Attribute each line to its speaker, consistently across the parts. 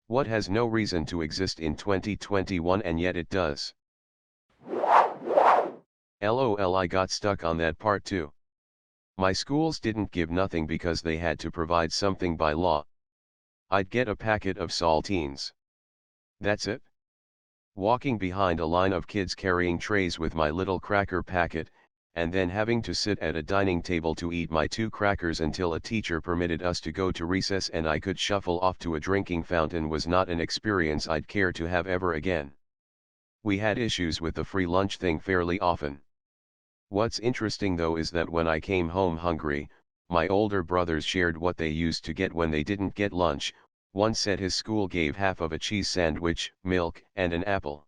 Speaker 1: What has no reason to exist in 2021 and yet it does. LOL, I got stuck on that part too. My schools didn't give nothing because they had to provide something by law. I'd get a packet of saltines. That's it. Walking behind a line of kids carrying trays with my little cracker packet, and then having to sit at a dining table to eat my 2 crackers until a teacher permitted us to go to recess and I could shuffle off to a drinking fountain was not an experience I'd care to have ever again. We had issues with the free lunch thing fairly often. What's interesting though is that when I came home hungry, my older brothers shared what they used to get when they didn't get lunch. One said his school gave half of a cheese sandwich, milk, and an apple.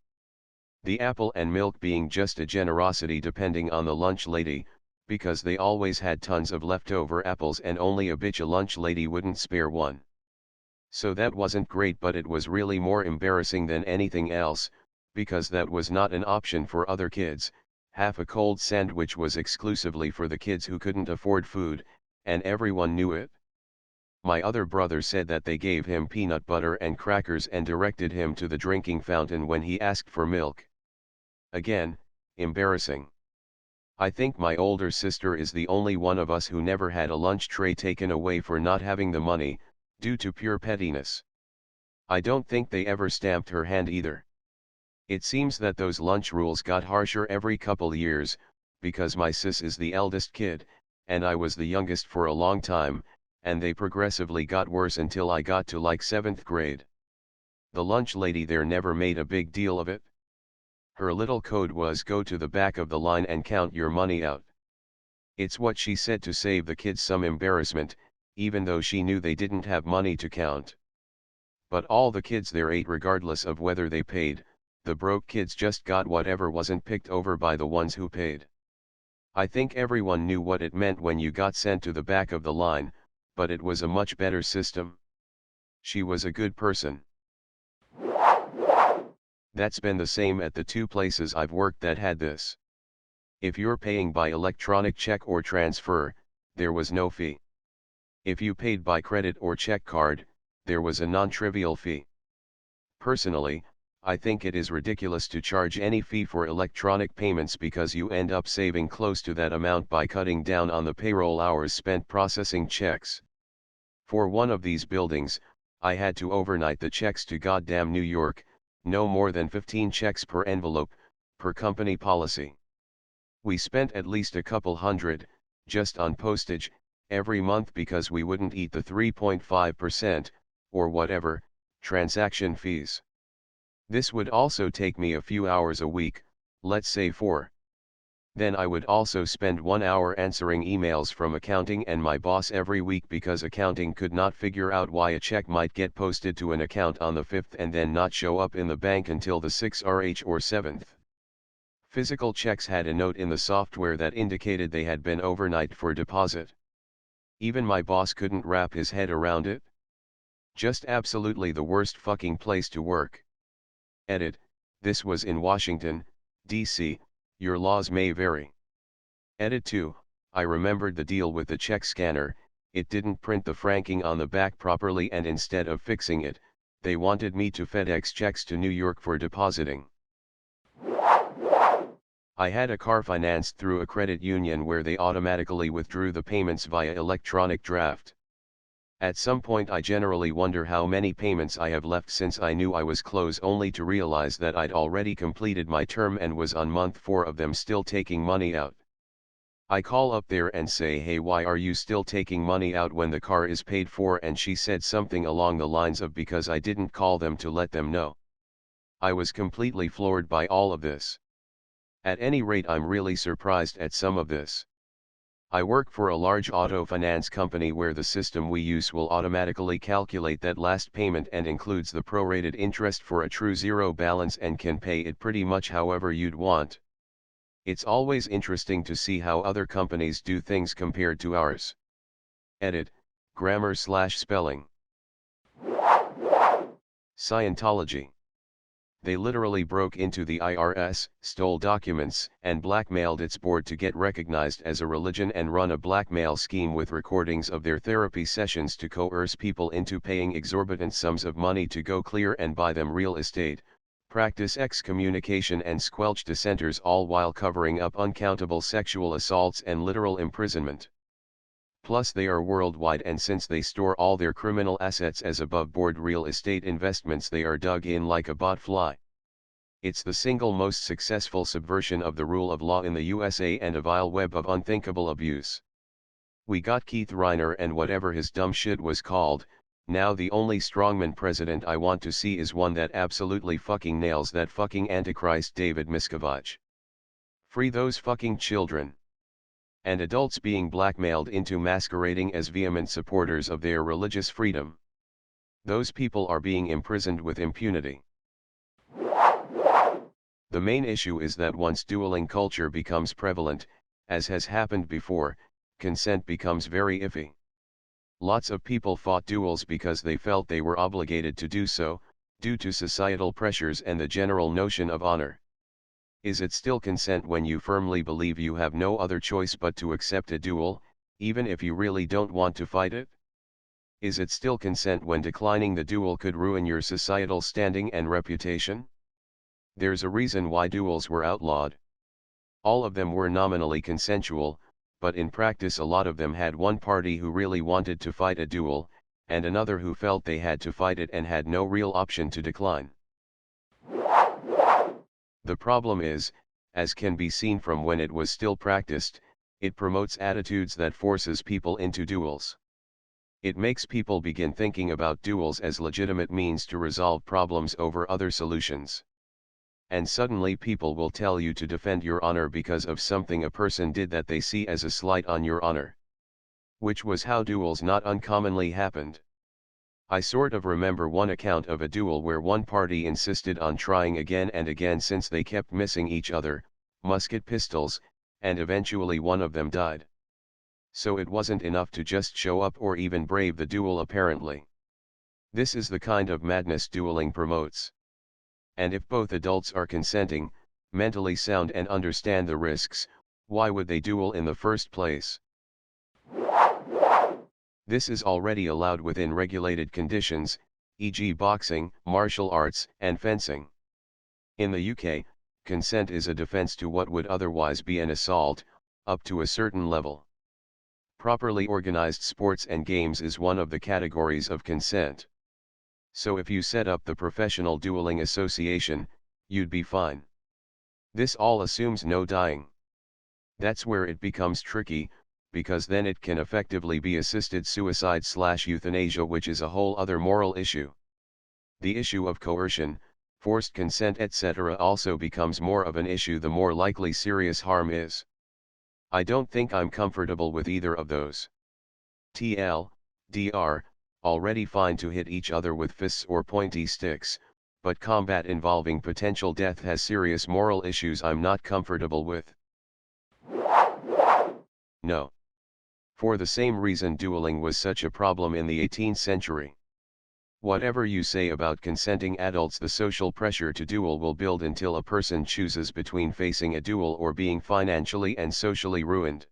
Speaker 1: The apple and milk being just a generosity depending on the lunch lady, because they always had tons of leftover apples and only a bitch lunch lady wouldn't spare one. So that wasn't great, but it was really more embarrassing than anything else, because that was not an option for other kids. Half a cold sandwich was exclusively for the kids who couldn't afford food, and everyone knew it. My other brother said that they gave him peanut butter and crackers and directed him to the drinking fountain when he asked for milk. Again, embarrassing. I think my older sister is the only one of us who never had a lunch tray taken away for not having the money, due to pure pettiness. I don't think they ever stamped her hand either. It seems that those lunch rules got harsher every couple years, because my sis is the eldest kid, and I was the youngest for a long time, and they progressively got worse until I got to like 7th grade. The lunch lady there never made a big deal of it. Her little code was go to the back of the line and count your money out. It's what she said to save the kids some embarrassment, even though she knew they didn't have money to count. But all the kids there ate regardless of whether they paid. The broke kids just got whatever wasn't picked over by the ones who paid. I think everyone knew what it meant when you got sent to the back of the line, but it was a much better system. She was a good person. That's been the same at the 2 places I've worked that had this. If you're paying by electronic check or transfer, there was no fee. If you paid by credit or check card, there was a non-trivial fee. Personally, I think it is ridiculous to charge any fee for electronic payments because you end up saving close to that amount by cutting down on the payroll hours spent processing checks. For one of these buildings, I had to overnight the checks to goddamn New York, no more than 15 checks per envelope, per company policy. We spent at least a couple hundred, just on postage, every month because we wouldn't eat the 3.5%, or whatever, transaction fees. This would also take me a few hours a week, let's say 4. Then I would also spend 1 hour answering emails from accounting and my boss every week because accounting could not figure out why a check might get posted to an account on the 5th and then not show up in the bank until the 6th or 7th. Physical checks had a note in the software that indicated they had been overnight for deposit. Even my boss couldn't wrap his head around it. Just absolutely the worst fucking place to work. Edit, this was in Washington, D.C., your laws may vary. Edit 2, I remembered the deal with the check scanner, it didn't print the franking on the back properly and instead of fixing it, they wanted me to FedEx checks to New York for depositing. I had a car financed through a credit union where they automatically withdrew the payments via electronic draft. At some point I generally wonder how many payments I have left since I knew I was close only to realize that I'd already completed my term and was on month 4 of them still taking money out. I call up there and say, hey, why are you still taking money out when the car is paid for? And she said something along the lines of because I didn't call them to let them know. I was completely floored by all of this. At any rate, I'm really surprised at some of this. I work for a large auto finance company where the system we use will automatically calculate that last payment and includes the prorated interest for a true zero balance and can pay it pretty much however you'd want. It's always interesting to see how other companies do things compared to ours. Edit, grammar/spelling. Scientology. They literally broke into the IRS, stole documents, and blackmailed its board to get recognized as a religion and run a blackmail scheme with recordings of their therapy sessions to coerce people into paying exorbitant sums of money to go clear and buy them real estate, practice excommunication and squelch dissenters, all while covering up uncountable sexual assaults and literal imprisonment. Plus they are worldwide, and since they store all their criminal assets as above-board real estate investments, they are dug in like a botfly. It's the single most successful subversion of the rule of law in the USA and a vile web of unthinkable abuse. We got Keith Reiner and whatever his dumb shit was called. Now the only strongman president I want to see is one that absolutely fucking nails that fucking Antichrist David Miscavige. Free those fucking children. And adults being blackmailed into masquerading as vehement supporters of their religious freedom. Those people are being imprisoned with impunity. The main issue is that once dueling culture becomes prevalent, as has happened before, consent becomes very iffy. Lots of people fought duels because they felt they were obligated to do so, due to societal pressures and the general notion of honor. Is it still consent when you firmly believe you have no other choice but to accept a duel, even if you really don't want to fight it? Is it still consent when declining the duel could ruin your societal standing and reputation? There's a reason why duels were outlawed. All of them were nominally consensual, but in practice a lot of them had one party who really wanted to fight a duel, and another who felt they had to fight it and had no real option to decline. The problem is, as can be seen from when it was still practiced, it promotes attitudes that forces people into duels. It makes people begin thinking about duels as legitimate means to resolve problems over other solutions. And suddenly people will tell you to defend your honor because of something a person did that they see as a slight on your honor. Which was how duels not uncommonly happened. I sort of remember one account of a duel where one party insisted on trying again and again since they kept missing each other, musket pistols, and eventually one of them died. So it wasn't enough to just show up or even brave the duel apparently. This is the kind of madness dueling promotes. And if both adults are consenting, mentally sound and understand the risks, why would they duel in the first place? This is already allowed within regulated conditions, e.g. boxing, martial arts, and fencing. In the UK, consent is a defense to what would otherwise be an assault, up to a certain level. Properly organized sports and games is one of the categories of consent. So if you set up the Professional Dueling Association, you'd be fine. This all assumes no dying. That's where it becomes tricky, because then it can effectively be assisted suicide/euthanasia, which is a whole other moral issue. The issue of coercion, forced consent etc. also becomes more of an issue the more likely serious harm is. I don't think I'm comfortable with either of those. TLDR, already fine to hit each other with fists or pointy sticks, but combat involving potential death has serious moral issues I'm not comfortable with. No. For the same reason dueling was such a problem in the 18th century. Whatever you say about consenting adults, the social pressure to duel will build until a person chooses between facing a duel or being financially and socially ruined.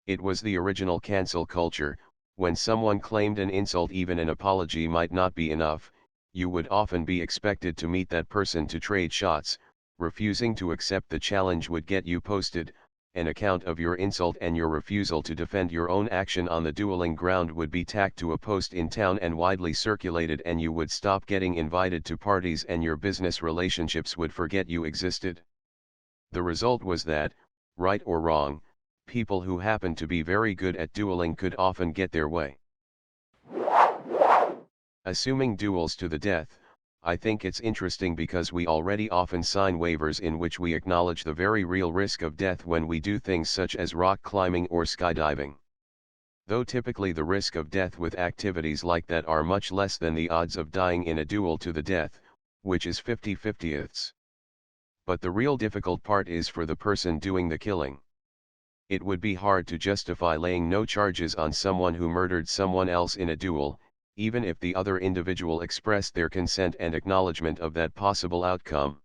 Speaker 1: It was the original cancel culture. When someone claimed an insult, even an apology might not be enough, you would often be expected to meet that person to trade shots. Refusing to accept the challenge would get you posted. An account of your insult and your refusal to defend your own action on the dueling ground would be tacked to a post in town and widely circulated, and you would stop getting invited to parties and your business relationships would forget you existed. The result was that, right or wrong, people who happened to be very good at dueling could often get their way. Assuming duels to the death, I think it's interesting because we already often sign waivers in which we acknowledge the very real risk of death when we do things such as rock climbing or skydiving. Though typically the risk of death with activities like that are much less than the odds of dying in a duel to the death, which is 50/50. But the real difficult part is for the person doing the killing. It would be hard to justify laying no charges on someone who murdered someone else in a duel, even if the other individual expressed their consent and acknowledgement of that possible outcome.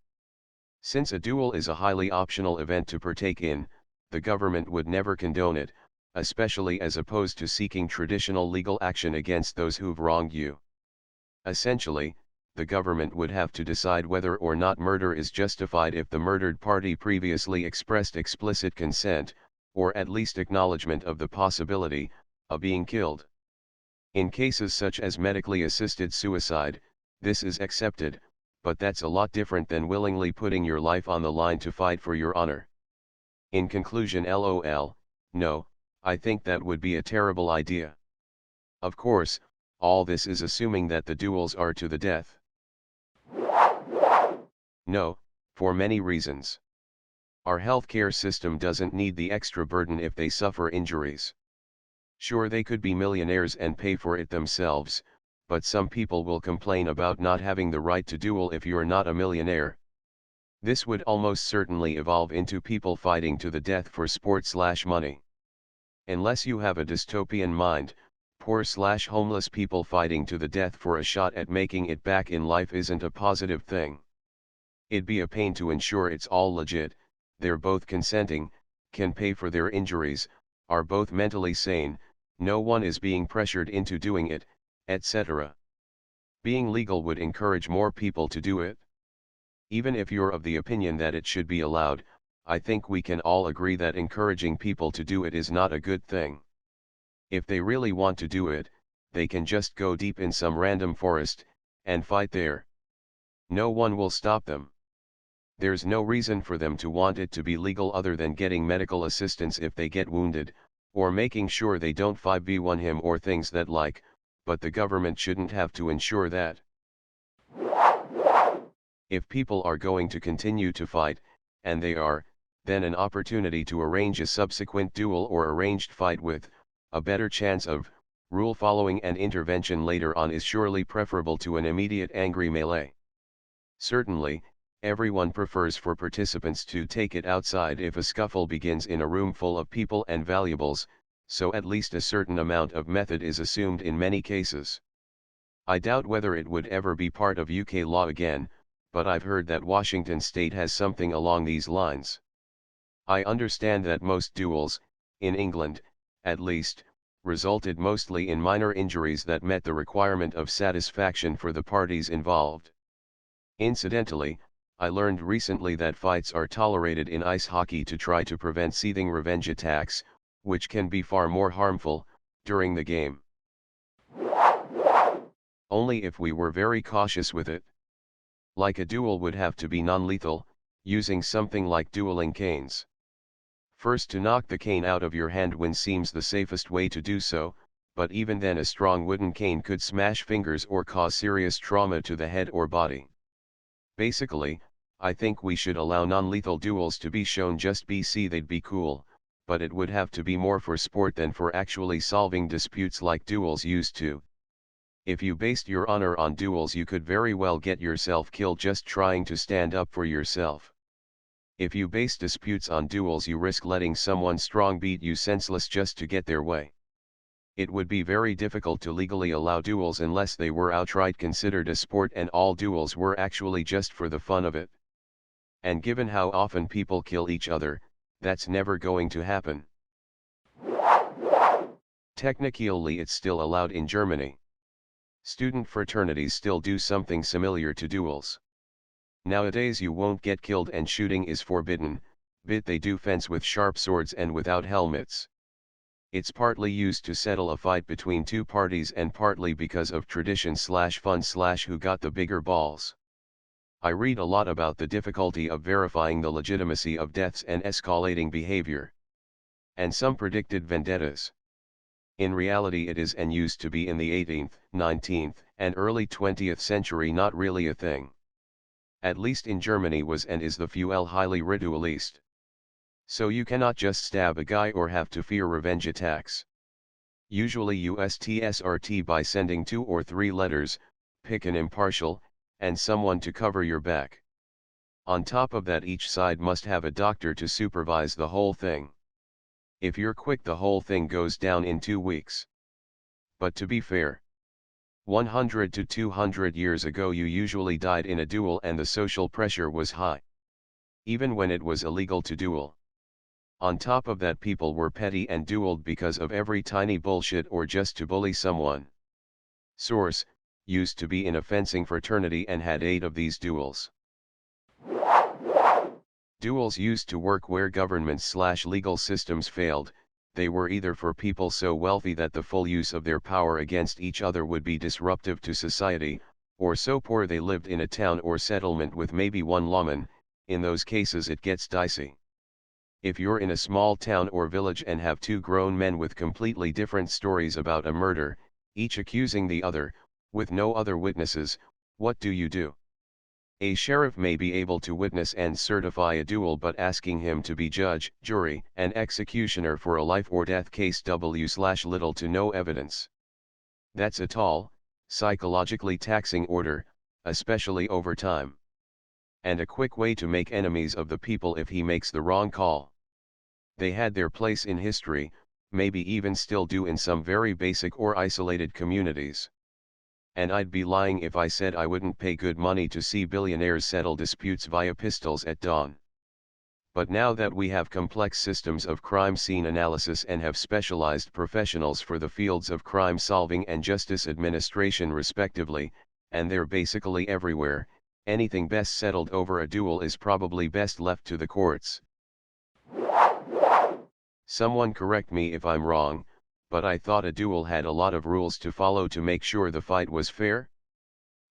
Speaker 1: Since a duel is a highly optional event to partake in, the government would never condone it, especially as opposed to seeking traditional legal action against those who've wronged you. Essentially, the government would have to decide whether or not murder is justified if the murdered party previously expressed explicit consent, or at least acknowledgement of the possibility, of being killed. In cases such as medically assisted suicide, this is accepted, but that's a lot different than willingly putting your life on the line to fight for your honor. In conclusion, LOL, no, I think that would be a terrible idea. Of course, all this is assuming that the duels are to the death. No, for many reasons. Our healthcare system doesn't need the extra burden if they suffer injuries. Sure, they could be millionaires and pay for it themselves, but some people will complain about not having the right to duel if you're not a millionaire. This would almost certainly evolve into people fighting to the death for sport/money. Unless you have a dystopian mind, poor/homeless people fighting to the death for a shot at making it back in life isn't a positive thing. It'd be a pain to ensure it's all legit, they're both consenting, can pay for their injuries, are both mentally sane, no one is being pressured into doing it, etc. Being legal would encourage more people to do it. Even if you're of the opinion that it should be allowed, I think we can all agree that encouraging people to do it is not a good thing. If they really want to do it, they can just go deep in some random forest, and fight there. No one will stop them. There's no reason for them to want it to be legal other than getting medical assistance if they get wounded, or making sure they don't 5v1 him or things that like, but the government shouldn't have to ensure that. If people are going to continue to fight, and they are, then an opportunity to arrange a subsequent duel or arranged fight with a better chance of rule following and intervention later on is surely preferable to an immediate angry melee. Certainly, everyone prefers for participants to take it outside if a scuffle begins in a room full of people and valuables, so at least a certain amount of method is assumed in many cases. I doubt whether it would ever be part of UK law again, but I've heard that Washington state has something along these lines. I understand that most duels, in England, at least, resulted mostly in minor injuries that met the requirement of satisfaction for the parties involved. Incidentally, I learned recently that fights are tolerated in ice hockey to try to prevent seething revenge attacks, which can be far more harmful, during the game. Only if we were very cautious with it. Like a duel would have to be non-lethal, using something like dueling canes. First, to knock the cane out of your hand when seems the safest way to do so, but even then a strong wooden cane could smash fingers or cause serious trauma to the head or body. Basically, I think we should allow non-lethal duels to be shown. Just BC they'd be cool, but it would have to be more for sport than for actually solving disputes like duels used to. If you based your honor on duels, you could very well get yourself killed just trying to stand up for yourself. If you base disputes on duels, you risk letting someone strong beat you senseless just to get their way. It would be very difficult to legally allow duels unless they were outright considered a sport and all duels were actually just for the fun of it. And given how often people kill each other, that's never going to happen. Technically, it's still allowed in Germany. Student fraternities still do something similar to duels. Nowadays you won't get killed and shooting is forbidden, but they do fence with sharp swords and without helmets. It's partly used to settle a fight between two parties and partly because of tradition/fun/who got the bigger balls. I read a lot about the difficulty of verifying the legitimacy of deaths and escalating behavior. And some predicted vendettas. In reality, it is and used to be in the 18th, 19th, and early 20th century not really a thing. At least in Germany was and is the fuel highly ritualist. So you cannot just stab a guy or have to fear revenge attacks. Usually USTSRT by sending 2 or 3 letters, pick an impartial, and someone to cover your back. On top of that, each side must have a doctor to supervise the whole thing. If you're quick, the whole thing goes down in 2 weeks. But to be fair, 100 to 200 years ago you usually died in a duel and the social pressure was high. Even when it was illegal to duel. On top of that, people were petty and dueled because of every tiny bullshit or just to bully someone. Source, used to be in a fencing fraternity and had 8 of these duels. Duels used to work where governments/legal systems failed. They were either for people so wealthy that the full use of their power against each other would be disruptive to society, or so poor they lived in a town or settlement with maybe one lawman. In those cases it gets dicey. If you're in a small town or village and have 2 grown men with completely different stories about a murder, each accusing the other, with no other witnesses, what do you do? A sheriff may be able to witness and certify a duel, but asking him to be judge, jury, and executioner for a life or death case little to no evidence. That's a tall, psychologically taxing order, especially over time. And a quick way to make enemies of the people if he makes the wrong call. They had their place in history, maybe even still do in some very basic or isolated communities. And I'd be lying if I said I wouldn't pay good money to see billionaires settle disputes via pistols at dawn. But now that we have complex systems of crime scene analysis and have specialized professionals for the fields of crime solving and justice administration respectively, and they're basically everywhere, anything best settled over a duel is probably best left to the courts. Someone correct me if I'm wrong, but I thought a duel had a lot of rules to follow to make sure the fight was fair?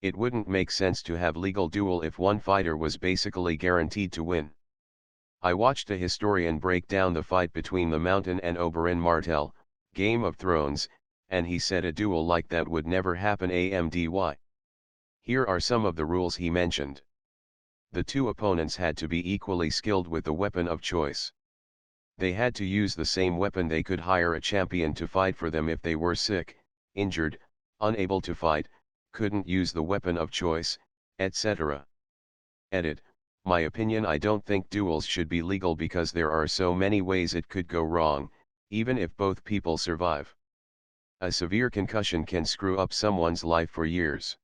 Speaker 1: It wouldn't make sense to have legal duel if one fighter was basically guaranteed to win. I watched a historian break down the fight between the Mountain and Oberyn Martell, Game of Thrones, and he said a duel like that would never happen AMDY. Here are some of the rules he mentioned. The 2 opponents had to be equally skilled with the weapon of choice. They had to use the same weapon. They could hire a champion to fight for them if they were sick, injured, unable to fight, couldn't use the weapon of choice, etc. Edit. My opinion: I don't think duels should be legal because there are so many ways it could go wrong, even if both people survive. A severe concussion can screw up someone's life for years.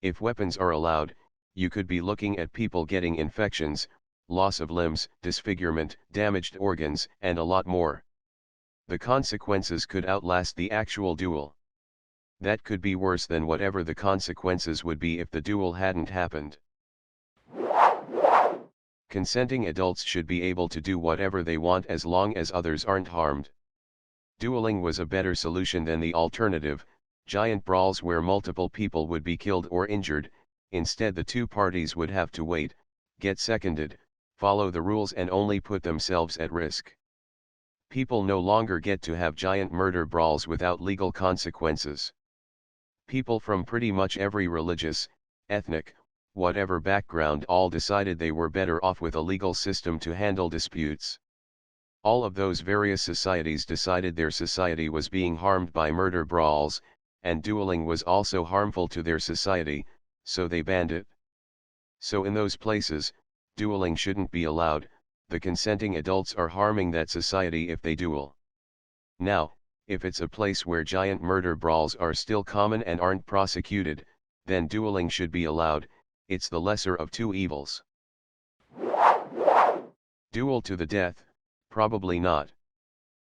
Speaker 1: If weapons are allowed, you could be looking at people getting infections, loss of limbs, disfigurement, damaged organs, and a lot more. The consequences could outlast the actual duel. That could be worse than whatever the consequences would be if the duel hadn't happened. Consenting adults should be able to do whatever they want as long as others aren't harmed. Dueling was a better solution than the alternative, giant brawls where multiple people would be killed or injured. Instead, the 2 parties would have to wait, get seconded, follow the rules, and only put themselves at risk. People no longer get to have giant murder brawls without legal consequences. People from pretty much every religious, ethnic, whatever background all decided they were better off with a legal system to handle disputes. All of those various societies decided their society was being harmed by murder brawls, and dueling was also harmful to their society, so they banned it. So in those places, dueling shouldn't be allowed. The consenting adults are harming that society if they duel. Now, if it's a place where giant murder brawls are still common and aren't prosecuted, then dueling should be allowed. It's the lesser of 2 evils. Duel to the death? Probably not.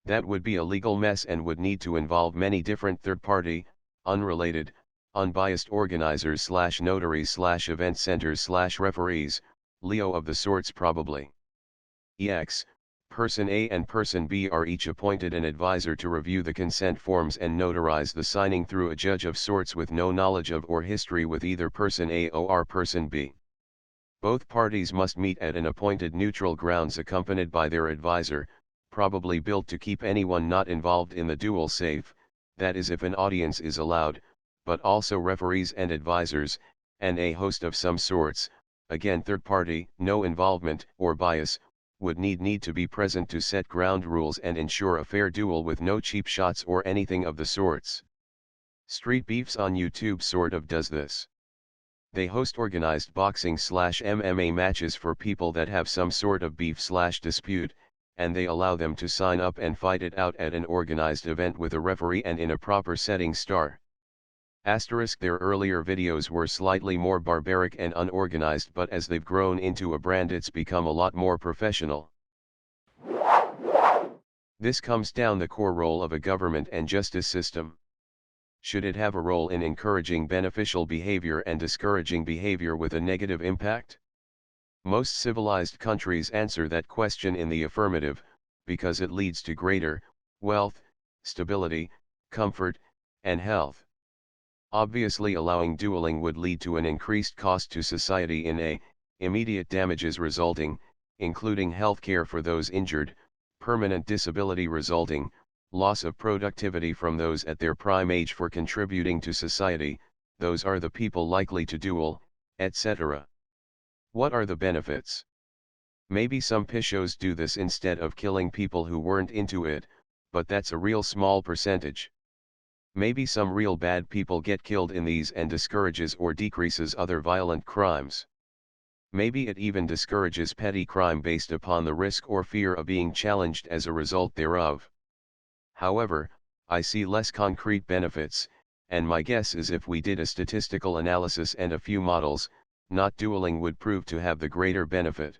Speaker 1: That would be a legal mess and would need to involve many different third-party, unrelated, unbiased organizers/notaries/event centers/referees, Leo of the sorts probably. Person A and Person B are each appointed an advisor to review the consent forms and notarize the signing through a judge of sorts with no knowledge of or history with either Person A or Person B. Both parties must meet at an appointed neutral grounds accompanied by their advisor, probably built to keep anyone not involved in the duel safe, that is if an audience is allowed, but also referees and advisors, and a host of some sorts, again third party, no involvement or bias, would need to be present to set ground rules and ensure a fair duel with no cheap shots or anything of the sorts. Street Beefs on YouTube sort of does this. They host organized boxing/MMA matches for people that have some sort of beef/dispute, and they allow them to sign up and fight it out at an organized event with a referee and in a proper setting. Asterisk their earlier videos were slightly more barbaric and unorganized, but as they've grown into a brand it's become a lot more professional. This comes down the core role of a government and justice system. Should it have a role in encouraging beneficial behavior and discouraging behavior with a negative impact? Most civilized countries answer that question in the affirmative, because it leads to greater wealth, stability, comfort, and health. Obviously, allowing dueling would lead to an increased cost to society in immediate damages resulting, including health care for those injured, permanent disability resulting, loss of productivity from those at their prime age for contributing to society, those are the people likely to duel, etc. What are the benefits? Maybe some pishos do this instead of killing people who weren't into it, but that's a real small percentage. Maybe some real bad people get killed in these and discourages or decreases other violent crimes. Maybe it even discourages petty crime based upon the risk or fear of being challenged as a result thereof. However, I see less concrete benefits, and my guess is if we did a statistical analysis and a few models, not dueling would prove to have the greater benefit.